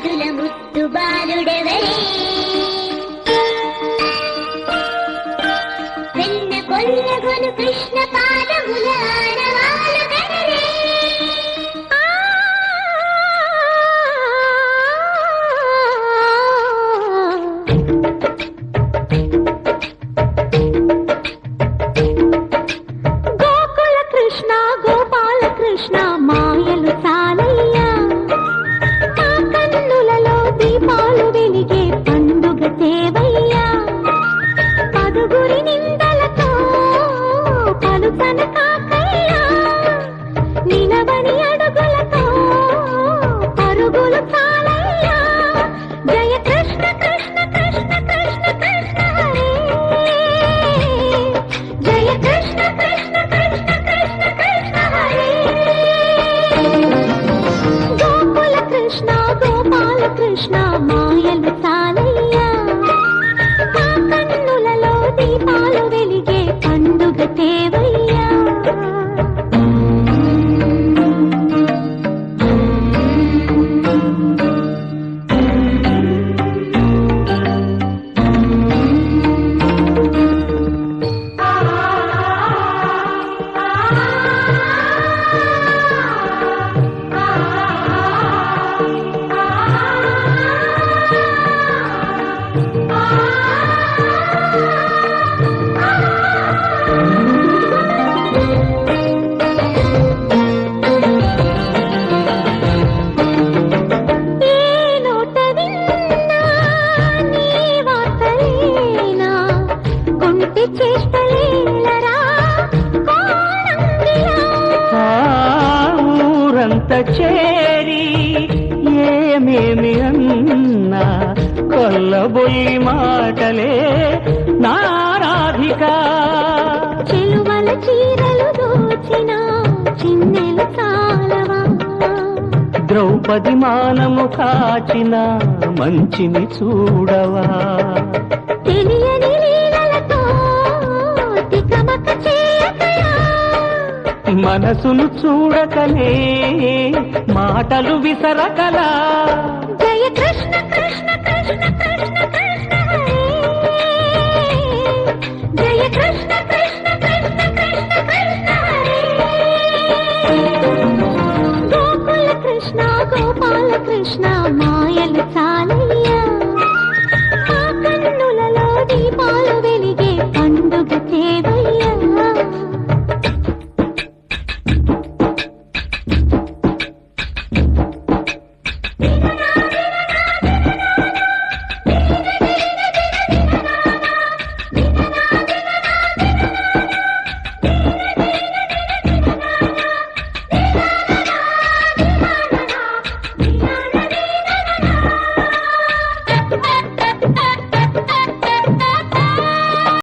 మగధుల ముద్దు బాలుడెవరే వెన్న కొల్లగొను కృష్ణ పాదముల ఆనవాలు కనరే గోకుల కృష్ణ గోపాల కృష్ణ మాయలు చాలయ్యా మా కన్నులలో దీపాలు వెలిగే పండుగ తేవయ్యా పదుగురి నిందలతో పలుకన కాకయ్యా నిలవని అడుగులతో పరుగులు చాలయ్యా జయ కృష్ణ కృష్ణ కృష్ణ కృష్ణ కృష్ణ హరే జయ కృష్ణ కృష్ణ కృష్ణ కృష్ణ కృష్ణ హరే గోకుల కృష్ణ గోపాల కృష్ణ మాయలు చాలయ్యా మా కన్నులలో దీపాలు వెలిగే పండుగ తేవయ్యా ఊరంత చేరి ఏమేమి అన్నా కొల్లబొల్లి మాటలే నారాధిక చెలువల చీరలు దోచిన చిన్నెలు చాలవా ద్రౌపది మానము కాచిన మంచిని చూడవా తెలియని లీలలతో తికమక చేయకయా మనసును చూడకనే మాటలు విసరకలా జయ కృష్ణ కృష్ణ కృష్ణ కృష్ణ